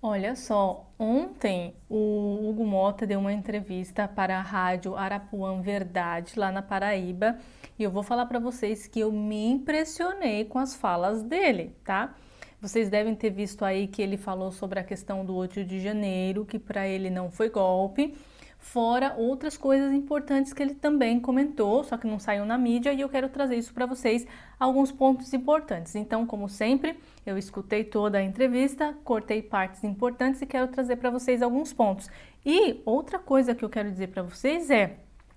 Olha só, ontem o Hugo Motta deu uma entrevista para a rádio Arapuã Verdade, lá na Paraíba, e eu vou falar para vocês que eu me impressionei com as falas dele, tá? Vocês devem ter visto aí que ele falou sobre a questão do 8 de janeiro, que para ele não foi golpe, fora outras coisas importantes que ele também comentou, só que não saiu na mídia, e eu quero trazer isso para vocês, alguns pontos importantes. Então, como sempre, eu escutei toda a entrevista, cortei partes importantes e quero trazer para vocês alguns pontos. E outra coisa que eu quero dizer para vocês é: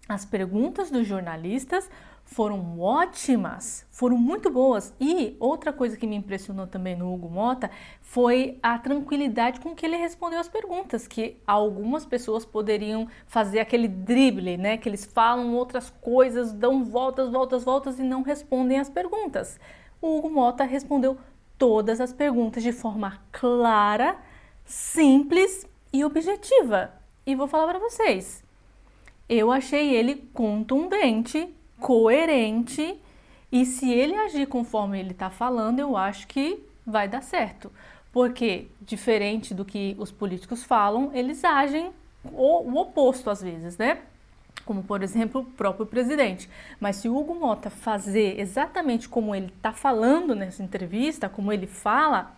as perguntas dos jornalistas foram ótimas, foram muito boas. E outra coisa que me impressionou também no Hugo Motta foi a tranquilidade com que ele respondeu as perguntas, que algumas pessoas poderiam fazer aquele drible, né? Que eles falam outras coisas, dão voltas, voltas, voltas e não respondem as perguntas. O Hugo Motta respondeu todas as perguntas de forma clara, simples e objetiva. E vou falar para vocês, eu achei ele contundente, coerente, e se ele agir conforme ele está falando, eu acho que vai dar certo. Porque, diferente do que os políticos falam, eles agem o oposto às vezes, né? Como, por exemplo, o próprio presidente. Mas se o Hugo Motta fazer exatamente como ele está falando nessa entrevista, como ele fala,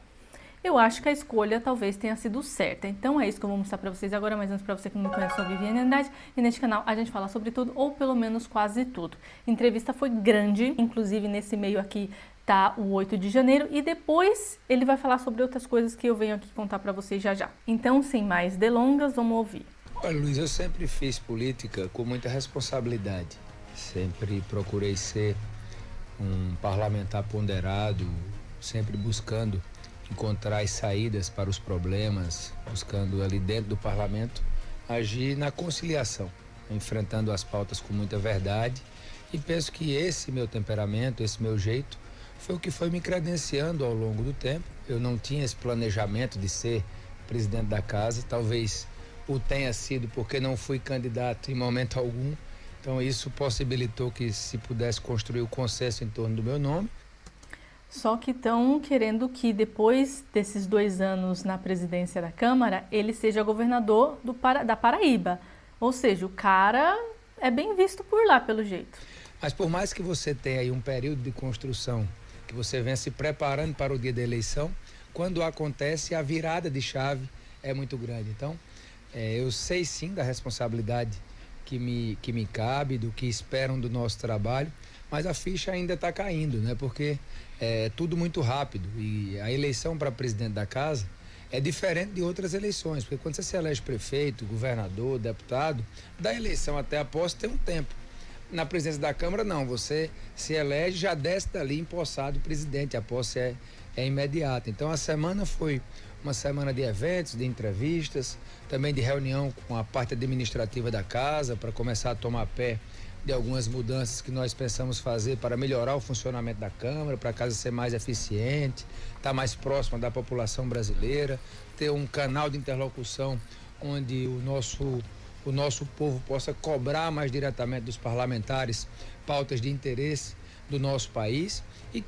eu acho que a escolha talvez tenha sido certa. Então é isso que eu vou mostrar para vocês agora, mas antes para você que não me conhece, eu sou Viviane Andrade e neste canal a gente fala sobre tudo, ou pelo menos quase tudo. A entrevista foi grande, inclusive nesse meio aqui tá o 8 de janeiro e depois ele vai falar sobre outras coisas que eu venho aqui contar para vocês já já. Então, sem mais delongas, vamos ouvir. Olha, Luiz, eu sempre fiz política com muita responsabilidade. Sempre procurei ser um parlamentar ponderado, sempre buscando encontrar as saídas para os problemas, buscando ali dentro do parlamento agir na conciliação, enfrentando as pautas com muita verdade. E penso que esse meu temperamento, esse meu jeito, foi o que foi me credenciando ao longo do tempo. Eu não tinha esse planejamento de ser presidente da casa, talvez o tenha sido porque não fui candidato em momento algum. Então isso possibilitou que se pudesse construir o consenso em torno do meu nome. Só que estão querendo que depois desses 2 anos na presidência da Câmara, ele seja governador da Paraíba. Ou seja, o cara é bem visto por lá, pelo jeito. Mas por mais que você tenha aí um período de construção, que você venha se preparando para o dia da eleição, quando acontece a virada de chave é muito grande. Então, eu sei sim da responsabilidade que me cabe, do que esperam do nosso trabalho, mas a ficha ainda está caindo, né? Porque é tudo muito rápido e a eleição para presidente da casa é diferente de outras eleições, porque quando você se elege prefeito, governador, deputado, da eleição até a posse tem um tempo. Na presidência da Câmara, não, você se elege, já desce dali empossado presidente, a posse é imediata. Então a semana foi uma semana de eventos, de entrevistas, também de reunião com a parte administrativa da casa, para começar a tomar pé de algumas mudanças que nós pensamos fazer para melhorar o funcionamento da Câmara, para a casa ser mais eficiente, estar mais próxima da população brasileira, ter um canal de interlocução onde o nosso povo possa cobrar mais diretamente dos parlamentares pautas de interesse do nosso país. E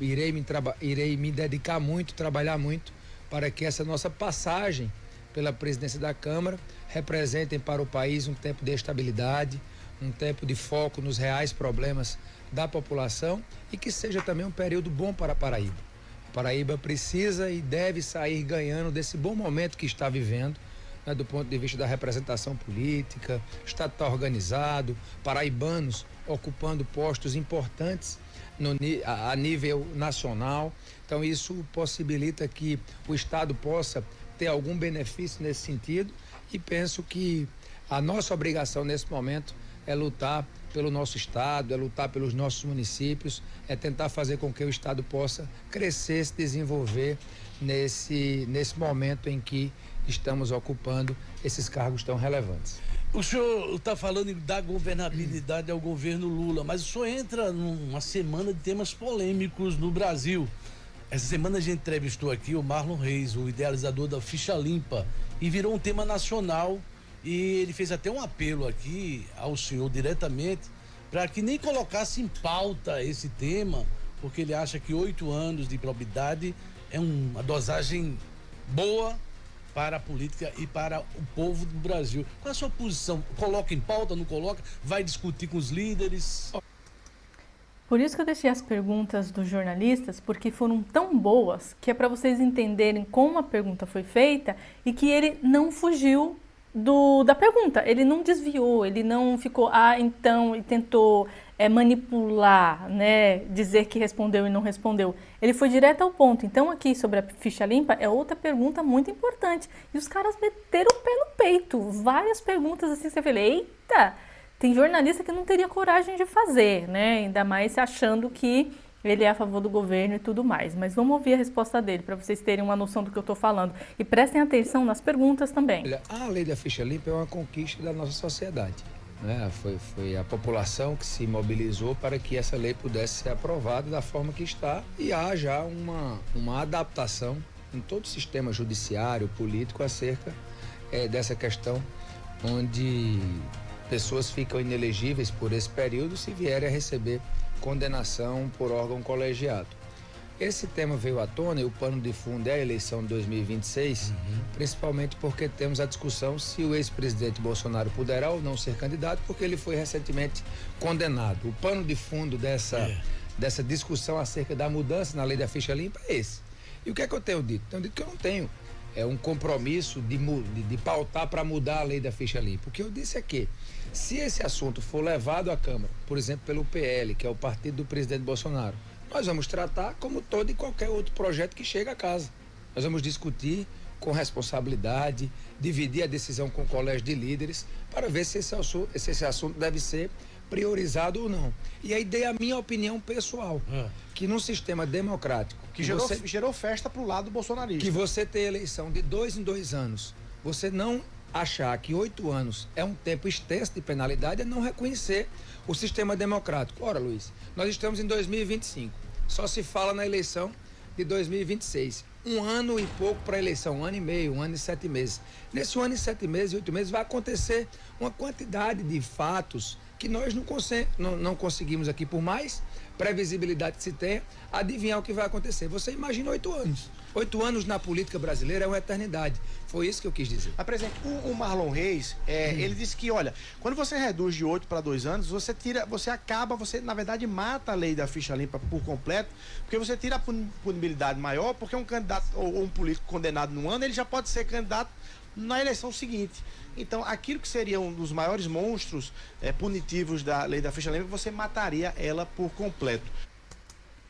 irei me dedicar muito, trabalhar muito para que essa nossa passagem pela presidência da Câmara representem para o país um tempo de estabilidade, um tempo de foco nos reais problemas da população e que seja também um período bom para a Paraíba. A Paraíba precisa e deve sair ganhando desse bom momento que está vivendo, né, do ponto de vista da representação política, o Estado está organizado, paraibanos ocupando postos importantes a nível nacional. Então isso possibilita que o Estado possa ter algum benefício nesse sentido e penso que a nossa obrigação nesse momento é lutar pelo nosso Estado, é lutar pelos nossos municípios, é tentar fazer com que o Estado possa crescer, se desenvolver nesse momento em que estamos ocupando esses cargos tão relevantes. O senhor está falando em dar governabilidade ao governo Lula, mas o senhor entra numa semana de temas polêmicos no Brasil. Essa semana a gente entrevistou aqui o Marlon Reis, o idealizador da Ficha Limpa, e virou um tema nacional. E ele fez até um apelo aqui ao senhor diretamente para que nem colocasse em pauta esse tema, porque ele acha que 8 anos de improbidade é uma dosagem boa para a política e para o povo do Brasil. Qual é a sua posição? Coloca em pauta, não coloca? Vai discutir com os líderes? Por isso que eu deixei as perguntas dos jornalistas, porque foram tão boas que é para vocês entenderem como a pergunta foi feita e que ele não fugiu da pergunta, ele não desviou, ele não ficou, então, e tentou manipular, né, dizer que respondeu e não respondeu. Ele foi direto ao ponto. Então, aqui sobre a ficha limpa é outra pergunta muito importante. E os caras meteram o pé no peito. Várias perguntas assim, você fala, eita! Tem jornalista que não teria coragem de fazer, né? Ainda mais achando que ele é a favor do governo e tudo mais. Mas vamos ouvir a resposta dele, para vocês terem uma noção do que eu estou falando. E prestem atenção nas perguntas também. Olha, a lei da ficha limpa é uma conquista da nossa sociedade, né? Foi a população que se mobilizou para que essa lei pudesse ser aprovada da forma que está e há já uma adaptação em todo o sistema judiciário, político, acerca dessa questão, onde pessoas ficam inelegíveis por esse período se vierem a receber condenação por órgão colegiado. Esse tema veio à tona e o pano de fundo é a eleição de 2026, principalmente porque temos a discussão se o ex-presidente Bolsonaro poderá ou não ser candidato, porque ele foi recentemente condenado. O pano de fundo dessa discussão acerca da mudança na lei da ficha limpa é esse. E o que é que eu tenho dito? Tenho dito que eu não tenho um compromisso de pautar para mudar a lei da ficha limpa. O que eu disse é que, se esse assunto for levado à Câmara, por exemplo, pelo PL, que é o partido do presidente Bolsonaro, nós vamos tratar como todo e qualquer outro projeto que chega à casa. Nós vamos discutir com responsabilidade, dividir a decisão com o colégio de líderes, para ver se esse assunto deve ser priorizado ou não. E aí dei a minha opinião pessoal, que num sistema democrático... Que gerou festa pro lado bolsonarista. Que você ter eleição de 2 em 2 anos, você não achar que 8 anos é um tempo extenso de penalidade, é não reconhecer o sistema democrático. Ora, Luiz, nós estamos em 2025, só se fala na eleição de 2026. 1 ano e pouco para a eleição, 1 ano e meio, 1 ano e 7 meses. Nesse 1 ano e 7 meses, 8 meses, vai acontecer uma quantidade de fatos que nós não conseguimos aqui, por mais previsibilidade que se tenha, adivinhar o que vai acontecer. Você imagina 8 anos. 8 anos na política brasileira é uma eternidade. Foi isso que eu quis dizer. Mas, presidente, o Marlon Reis, ele disse que, olha, quando você reduz de 8 para 2 anos, você na verdade mata a lei da ficha limpa por completo, porque você tira a punibilidade maior, porque um candidato ou um político condenado num ano, ele já pode ser candidato na eleição seguinte. Então, aquilo que seria um dos maiores monstros punitivos da lei da ficha limpa, você mataria ela por completo.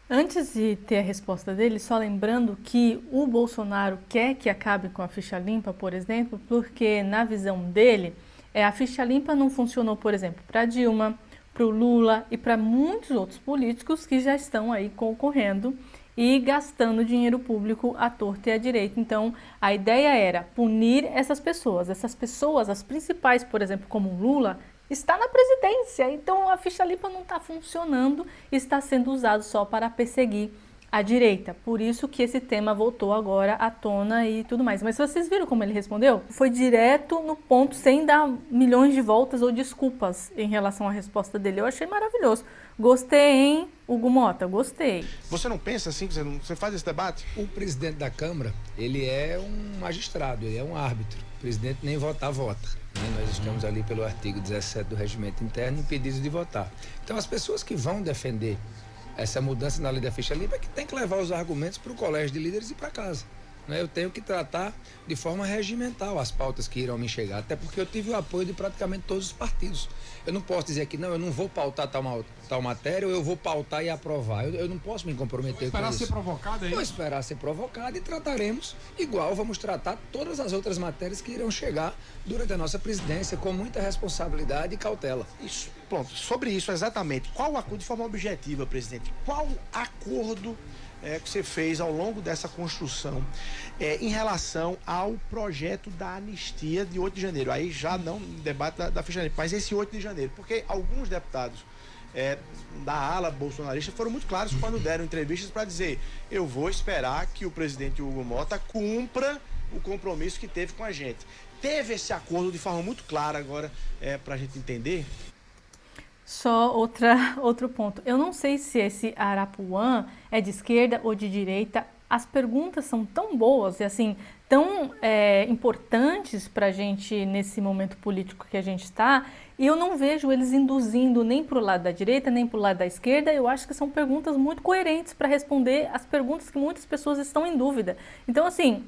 Antes de ter a resposta dele, só lembrando que o Bolsonaro quer que acabe com a ficha limpa, por exemplo, porque na visão dele, a ficha limpa não funcionou, por exemplo, para Dilma, para o Lula e para muitos outros políticos que já estão aí concorrendo e gastando dinheiro público à torta e à direita. Então, a ideia era punir essas pessoas, as principais, por exemplo, como o Lula, está na presidência, então a ficha limpa não está funcionando, está sendo usado só para perseguir a direita. Por isso que esse tema voltou agora à tona e tudo mais. Mas vocês viram como ele respondeu? Foi direto no ponto, sem dar milhões de voltas ou desculpas em relação à resposta dele. Eu achei maravilhoso. Gostei, hein, Hugo Mota? Gostei. Você não pensa assim, que você faz esse debate? O presidente da Câmara, ele é um magistrado, ele é um árbitro. O presidente nem votar, vota. Nós estamos ali pelo artigo 17 do Regimento Interno impedidos de votar. Então, as pessoas que vão defender essa mudança na lei da ficha limpa é que tem que levar os argumentos para o colégio de líderes e para casa. Eu tenho que tratar de forma regimental as pautas que irão me chegar, até porque eu tive o apoio de praticamente todos os partidos. Eu não posso dizer que não, eu não vou pautar tal matéria, ou eu vou pautar e aprovar. Eu não posso me comprometer com isso. Vou esperar ser provocado aí? Vou esperar ser provocado e trataremos igual vamos tratar todas as outras matérias que irão chegar durante a nossa presidência, com muita responsabilidade e cautela. Isso, pronto. Sobre isso, exatamente. Qual acordo, de forma objetiva, presidente, qual acordo que você fez ao longo dessa construção em relação ao projeto da anistia de 8 de janeiro? Aí já não debate da ficha limpa, mas esse 8 de janeiro, porque alguns deputados da ala bolsonarista foram muito claros quando deram entrevistas para dizer: eu vou esperar que o presidente Hugo Mota cumpra o compromisso que teve com a gente. Teve esse acordo de forma muito clara agora para a gente entender? Só outro ponto. Eu não sei se esse Arapuã é de esquerda ou de direita. as perguntas são tão boas e assim, tão importantes para a gente nesse momento político que a gente está, e eu não vejo eles induzindo nem para o lado da direita, nem para o lado da esquerda. Eu acho que são perguntas muito coerentes para responder as perguntas que muitas pessoas estão em dúvida. Então, assim,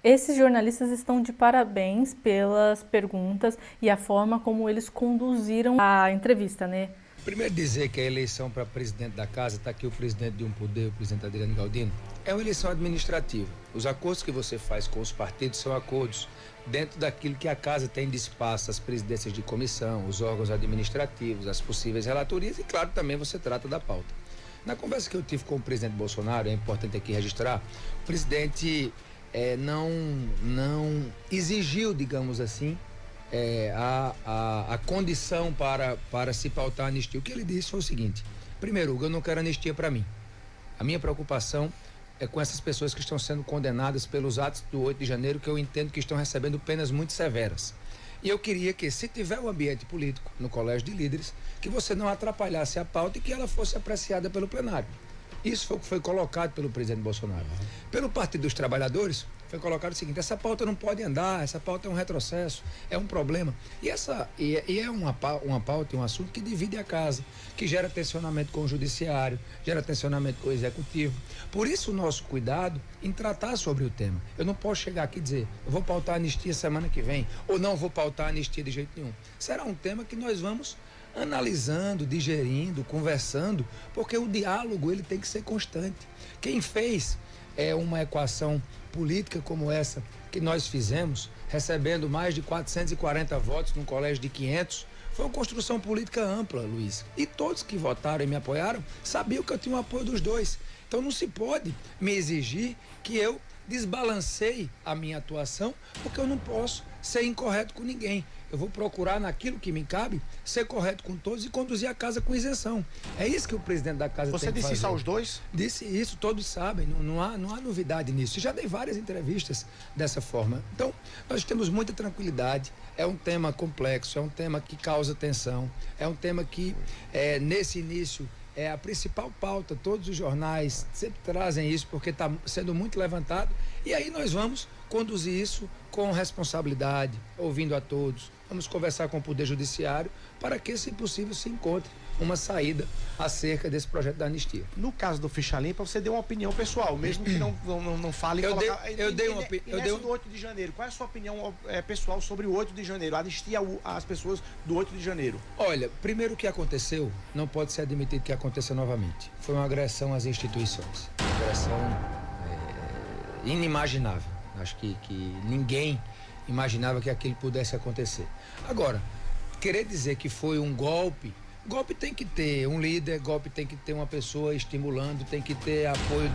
esses jornalistas estão de parabéns pelas perguntas e a forma como eles conduziram a entrevista, né? Primeiro dizer que a eleição para presidente da casa, está aqui o presidente de um poder, o presidente Adriano Galdino, é uma eleição administrativa. Os acordos que você faz com os partidos são acordos dentro daquilo que a casa tem de espaço, as presidências de comissão, os órgãos administrativos, as possíveis relatorias e, claro, também você trata da pauta. Na conversa que eu tive com o presidente Bolsonaro, é importante aqui registrar, o presidente não exigiu, digamos assim, a condição para se pautar a anistia. O que ele disse foi o seguinte: primeiro, eu não quero anistia para mim. A minha preocupação é com essas pessoas que estão sendo condenadas pelos atos do 8 de janeiro, que eu entendo que estão recebendo penas muito severas. E eu queria que, se tiver um ambiente político no Colégio de Líderes, que você não atrapalhasse a pauta e que ela fosse apreciada pelo plenário. Isso foi o que foi colocado pelo presidente Bolsonaro. Pelo Partido dos Trabalhadores, foi colocado o seguinte: essa pauta não pode andar, essa pauta é um retrocesso, é um problema. E é uma pauta e um assunto que divide a casa, que gera tensionamento com o judiciário, gera tensionamento com o executivo. Por isso o nosso cuidado em tratar sobre o tema. Eu não posso chegar aqui e dizer, eu vou pautar a anistia semana que vem, ou não vou pautar a anistia de jeito nenhum. Será um tema que nós vamos analisando, digerindo, conversando, porque o diálogo ele tem que ser constante. Quem fez uma equação política como essa que nós fizemos, recebendo mais de 440 votos num colégio de 500, foi uma construção política ampla, Luiz. E todos que votaram e me apoiaram sabiam que eu tinha o apoio dos dois. Então não se pode me exigir que eu desbalanceie a minha atuação, porque eu não posso ser incorreto com ninguém. Eu vou procurar, naquilo que me cabe, ser correto com todos e conduzir a casa com isenção. É isso que o presidente da casa tem que fazer. Você disse isso aos dois? Disse isso, todos sabem, não há novidade nisso. Já dei várias entrevistas dessa forma. Então, nós temos muita tranquilidade. É um tema complexo, é um tema que causa tensão, é um tema que, nesse início, é a principal pauta. Todos os jornais sempre trazem isso, porque está sendo muito levantado. E aí nós vamos conduzir isso com responsabilidade, ouvindo a todos. Vamos conversar com o Poder Judiciário para que, se possível, se encontre uma saída acerca desse projeto da anistia. No caso do Ficha Limpa, você deu uma opinião pessoal, mesmo que não fale. Eu dei uma opinião. Do 8 de janeiro, qual é a sua opinião pessoal sobre o 8 de janeiro? A anistia às pessoas do 8 de janeiro? Olha, primeiro, o que aconteceu não pode ser admitido que aconteça novamente. Foi uma agressão às instituições. Uma agressão inimaginável. Acho que ninguém imaginava que aquilo pudesse acontecer. Agora, querer dizer que foi um golpe tem que ter um líder, golpe tem que ter uma pessoa estimulando, tem que ter apoio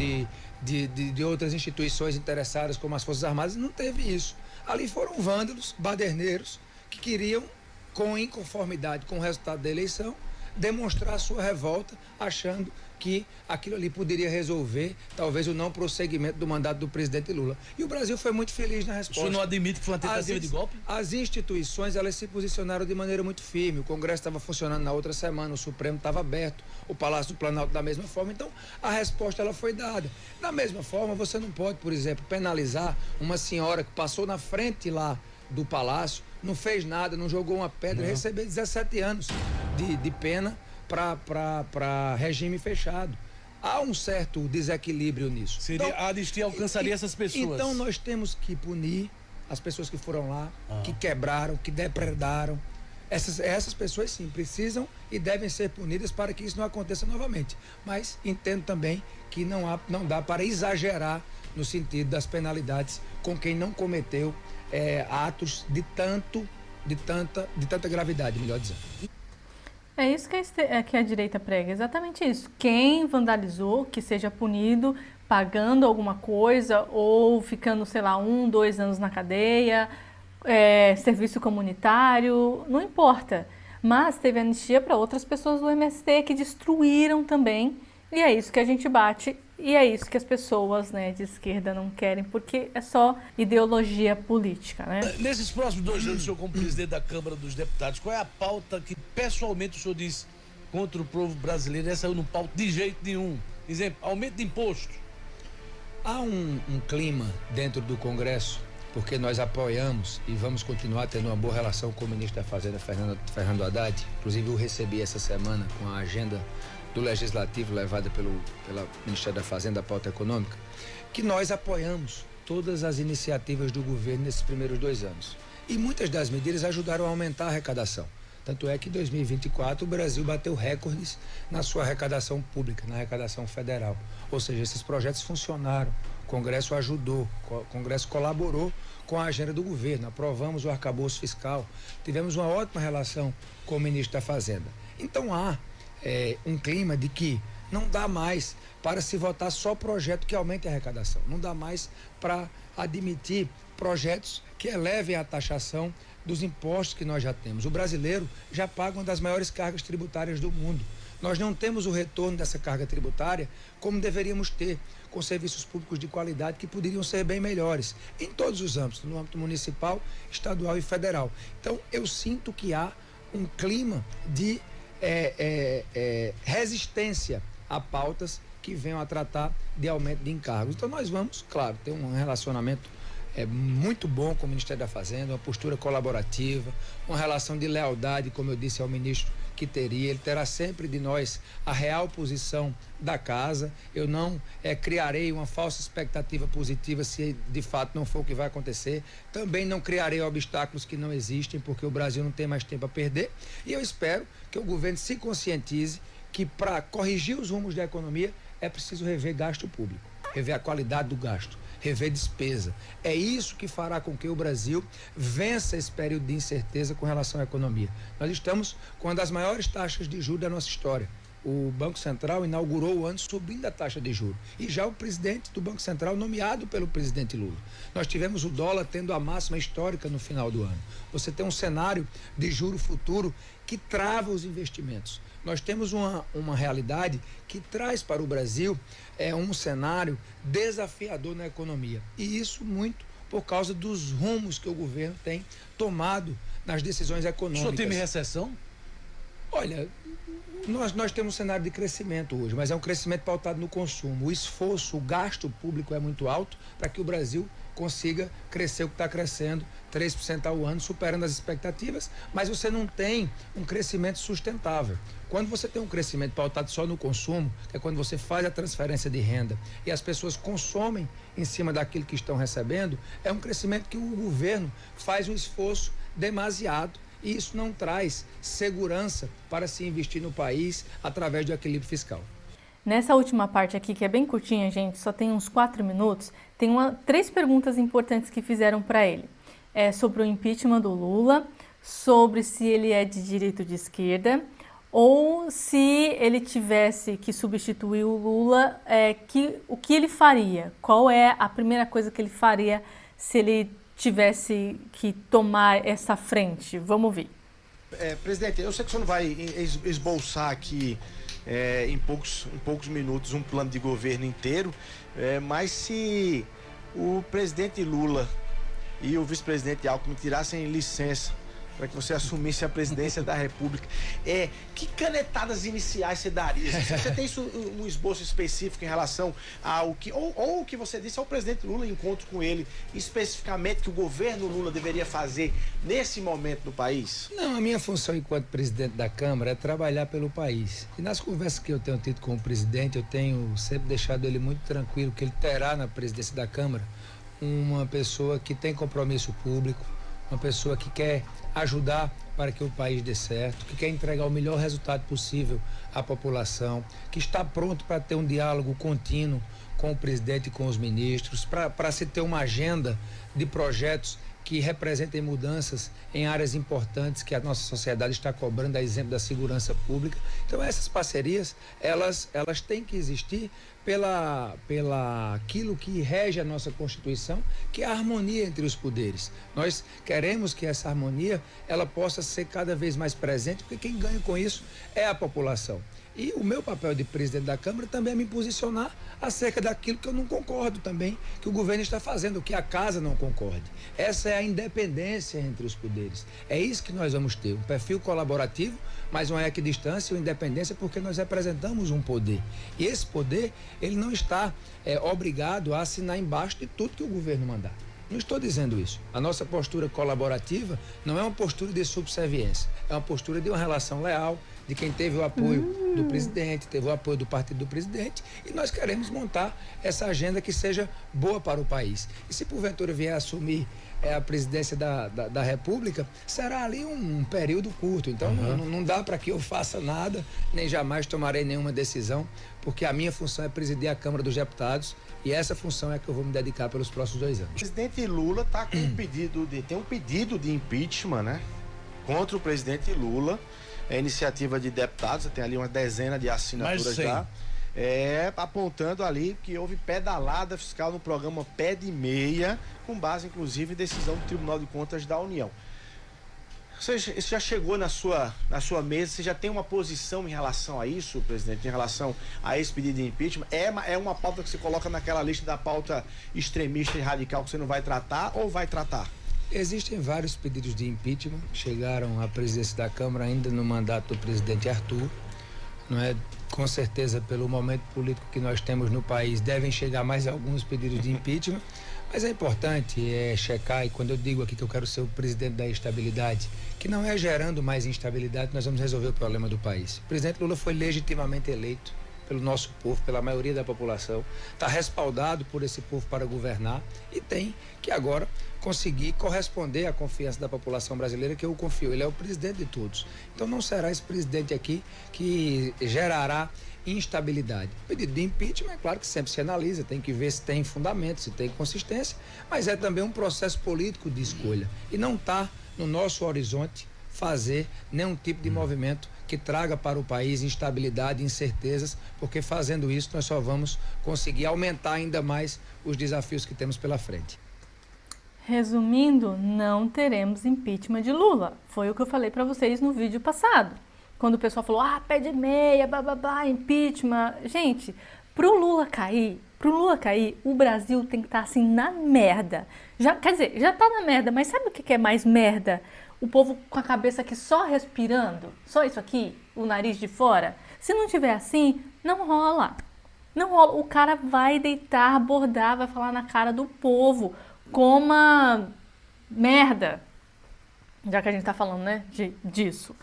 de outras instituições interessadas, como as Forças Armadas. Não teve isso. Ali foram vândalos, baderneiros, que queriam, com inconformidade com o resultado da eleição, demonstrar a sua revolta, achando que aquilo ali poderia resolver, talvez, o não prosseguimento do mandato do presidente Lula. E o Brasil foi muito feliz na resposta. O senhor não admite que foi uma tentativa de golpe? As instituições, elas se posicionaram de maneira muito firme. O Congresso estava funcionando na outra semana, o Supremo estava aberto, o Palácio do Planalto da mesma forma. Então, a resposta ela foi dada. Da mesma forma, você não pode, por exemplo, penalizar uma senhora que passou na frente lá do Palácio, não fez nada, não jogou uma pedra, receber 17 anos de pena para regime fechado. Há um certo desequilíbrio nisso. Então, a anistia alcançaria essas pessoas. Então nós temos que punir as pessoas que foram lá, que quebraram, que depredaram. Essas pessoas sim precisam e devem ser punidas para que isso não aconteça novamente. Mas entendo também que não dá para exagerar no sentido das penalidades com quem não cometeu atos de tanta gravidade, melhor dizendo. É isso que a direita prega, exatamente isso. Quem vandalizou, que seja punido pagando alguma coisa ou ficando, sei lá, 1, 2 anos na cadeia, serviço comunitário, não importa. Mas teve anistia para outras pessoas do MST que destruíram também, e é isso que a gente bate, e é isso que as pessoas, né, de esquerda não querem, porque é só ideologia política, né? Nesses próximos 2 anos, o senhor como presidente da Câmara dos Deputados, qual é a pauta que pessoalmente o senhor diz contra o povo brasileiro? Essa eu não pauto de jeito nenhum. Exemplo, aumento de imposto. Há um clima dentro do Congresso, porque nós apoiamos e vamos continuar tendo uma boa relação com o ministro da Fazenda, Fernando Haddad. Inclusive, eu recebi essa semana com a agenda do Legislativo levada pela Ministério da Fazenda, a pauta econômica, que nós apoiamos todas as iniciativas do governo nesses primeiros 2 anos. E muitas das medidas ajudaram a aumentar a arrecadação. Tanto é que em 2024 o Brasil bateu recordes na sua arrecadação pública, na arrecadação federal. Ou seja, esses projetos funcionaram, o Congresso ajudou, o Congresso colaborou com a agenda do governo, aprovamos o arcabouço fiscal, tivemos uma ótima relação com o ministro da Fazenda. Então há um clima de que não dá mais para se votar só projeto que aumente a arrecadação, não dá mais para admitir projetos que elevem a taxação dos impostos que nós já temos. O brasileiro já paga uma das maiores cargas tributárias do mundo. Nós não temos o retorno dessa carga tributária como deveríamos ter, com serviços públicos de qualidade que poderiam ser bem melhores, em todos os âmbitos, no âmbito municipal, estadual e federal. Então, eu sinto que há um clima de resistência a pautas que venham a tratar de aumento de encargos. Então, nós vamos, claro, ter um relacionamento muito bom com o Ministério da Fazenda, uma postura colaborativa, uma relação de lealdade, como eu disse ao ministro que teria. Ele terá sempre de nós a real posição da casa. Eu não criarei uma falsa expectativa positiva se de fato não for o que vai acontecer. Também não criarei obstáculos que não existem, porque o Brasil não tem mais tempo a perder. E eu espero que o governo se conscientize que para corrigir os rumos da economia é preciso rever gasto público, rever a qualidade do gasto, rever despesa. É isso que fará com que o Brasil vença esse período de incerteza com relação à economia. Nós estamos com uma das maiores taxas de juros da nossa história. O Banco Central inaugurou o ano subindo a taxa de juros. E já o presidente do Banco Central nomeado pelo presidente Lula. Nós tivemos o dólar tendo a máxima histórica no final do ano. Você tem um cenário de juro futuro que trava os investimentos. Nós temos uma realidade que traz para o Brasil um cenário desafiador na economia. E isso muito por causa dos rumos que o governo tem tomado nas decisões econômicas. O senhor teme recessão? Olha, nós temos um cenário de crescimento hoje, mas é um crescimento pautado no consumo. O esforço, o gasto público é muito alto para que o Brasil consiga crescer o que está crescendo, 3% ao ano, superando as expectativas, mas você não tem um crescimento sustentável. Quando você tem um crescimento pautado só no consumo, que é quando você faz a transferência de renda e as pessoas consomem em cima daquilo que estão recebendo, é um crescimento que o governo faz um esforço demasiado e isso não traz segurança para se investir no país através do equilíbrio fiscal. Nessa última parte aqui, que é bem curtinha, gente, só tem uns 4 minutos, tem 3 perguntas importantes que fizeram para ele. Sobre o impeachment do Lula, sobre se ele é de direita ou de esquerda, ou se ele tivesse que substituir o Lula, o que ele faria? Qual é a primeira coisa que ele faria se ele tivesse que tomar essa frente? Vamos ver. Presidente, eu sei que o senhor não vai esboçar aqui em poucos minutos um plano de governo inteiro, mas se o presidente Lula e o vice-presidente Alckmin tirassem licença para que você assumisse a presidência da República, que canetadas iniciais você daria? Você tem um esboço específico em relação ao que, ou o que você disse ao presidente Lula, encontro com ele, especificamente que o governo Lula deveria fazer nesse momento no país? Não, a minha função enquanto presidente da Câmara é trabalhar pelo país. E nas conversas que eu tenho tido com o presidente, eu tenho sempre deixado ele muito tranquilo que ele terá na presidência da Câmara uma pessoa que tem compromisso público, uma pessoa que quer ajudar para que o país dê certo, que quer entregar o melhor resultado possível à população, que está pronto para ter um diálogo contínuo com o presidente e com os ministros, para se ter uma agenda de projetos que representem mudanças em áreas importantes que a nossa sociedade está cobrando, a exemplo da segurança pública. Então essas parcerias, elas têm que existir pela aquilo que rege a nossa Constituição, que é a harmonia entre os poderes. Nós queremos que essa harmonia ela possa ser cada vez mais presente, porque quem ganha com isso é a população. E o meu papel de presidente da Câmara também é me posicionar acerca daquilo que eu não concordo também, que o governo está fazendo, que a casa não concorde. Essa é a independência entre os poderes. É isso que nós vamos ter, um perfil colaborativo, mas uma equidistância e uma independência, porque nós representamos um poder. E esse poder, ele não está obrigado a assinar embaixo de tudo que o governo mandar. Não estou dizendo isso. A nossa postura colaborativa não é uma postura de subserviência, é uma postura de uma relação leal, de quem teve o apoio do presidente, teve o apoio do partido do presidente, e nós queremos montar essa agenda que seja boa para o país. E se porventura vier assumir a presidência da República, será ali um período curto. Então não dá para que eu faça nada, nem jamais tomarei nenhuma decisão, porque a minha função é presidir a Câmara dos Deputados, e essa função é que eu vou me dedicar pelos próximos 2 anos. O presidente Lula está com tem um pedido de impeachment, né, contra o presidente Lula. É iniciativa de deputados, tem ali uma dezena de assinaturas já, apontando ali que houve pedalada fiscal no programa Pé de Meia, com base inclusive em decisão do Tribunal de Contas da União. Isso já chegou na sua mesa? Você já tem uma posição em relação a isso, presidente, em relação a esse pedido de impeachment? É uma pauta que você coloca naquela lista da pauta extremista e radical que você não vai tratar, ou vai tratar? Existem vários pedidos de impeachment, chegaram à presidência da Câmara ainda no mandato do presidente Arthur. Não é? Com certeza, pelo momento político que nós temos no país, devem chegar mais alguns pedidos de impeachment, mas é importante checar, e quando eu digo aqui que eu quero ser o presidente da estabilidade, que não é gerando mais instabilidade, nós vamos resolver o problema do país. O presidente Lula foi legitimamente eleito pelo nosso povo, pela maioria da população, está respaldado por esse povo para governar e tem que agora conseguir corresponder à confiança da população brasileira que eu confio. Ele é o presidente de todos. Então não será esse presidente aqui que gerará instabilidade. O pedido de impeachment, é claro que sempre se analisa, tem que ver se tem fundamento, se tem consistência, mas é também um processo político de escolha. E não está no nosso horizonte fazer nenhum tipo de movimento que traga para o país instabilidade e incertezas, porque fazendo isso nós só vamos conseguir aumentar ainda mais os desafios que temos pela frente. Resumindo, não teremos impeachment de Lula. Foi o que eu falei para vocês no vídeo passado. Quando o pessoal falou, Pé de Meia, bababá, impeachment. Gente, pro Lula cair, o Brasil tem que estar assim na merda. Quer dizer, já tá na merda, mas sabe o que é mais merda? O povo com a cabeça aqui só respirando, só isso aqui, o nariz de fora. Se não tiver assim, não rola. Não rola. O cara vai deitar, abordar, vai falar na cara do povo. Coma merda. Já que a gente tá falando, né, disso.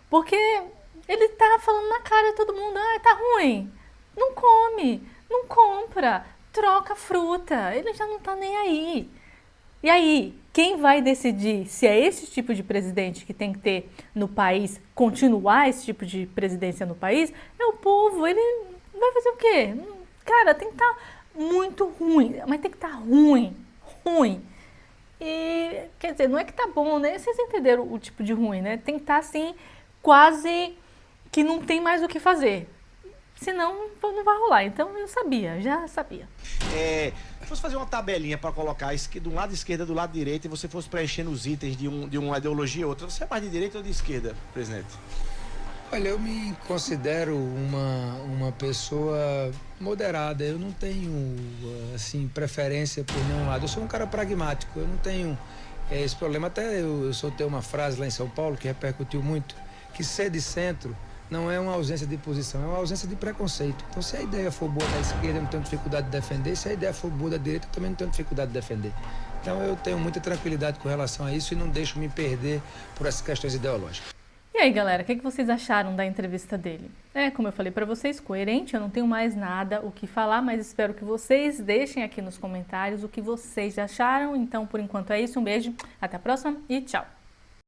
Porque ele tá falando na cara de todo mundo, tá ruim. Não come, não compra, troca fruta. Ele já não tá nem aí. E aí, quem vai decidir se é esse tipo de presidente que tem que ter no país, continuar esse tipo de presidência no país, é o povo. Ele vai fazer o quê? Cara, tem que estar muito ruim, mas tem que estar ruim. E, quer dizer, não é que tá bom, né? Vocês entenderam o tipo de ruim, né? Tem que estar assim, quase que não tem mais o que fazer. Senão não vai rolar. Então eu sabia, já sabia. Se fosse fazer uma tabelinha para colocar do lado esquerdo do lado direito e você fosse preenchendo os itens de uma ideologia ou outra, você é mais de direita ou de esquerda, presidente? Olha, eu me considero uma pessoa moderada. Eu não tenho, assim, preferência por nenhum lado. Eu sou um cara pragmático. Eu não tenho esse problema. Até eu soltei uma frase lá em São Paulo que repercutiu muito, que ser de centro não é uma ausência de posição, é uma ausência de preconceito. Então, se a ideia for boa da esquerda, eu não tenho dificuldade de defender. Se a ideia for boa da direita, eu também não tenho dificuldade de defender. Então, eu tenho muita tranquilidade com relação a isso e não deixo me perder por essas questões ideológicas. E aí, galera, o que vocês acharam da entrevista dele? Como eu falei para vocês, coerente, eu não tenho mais nada o que falar, mas espero que vocês deixem aqui nos comentários o que vocês acharam. Então, por enquanto é isso, um beijo, até a próxima e tchau!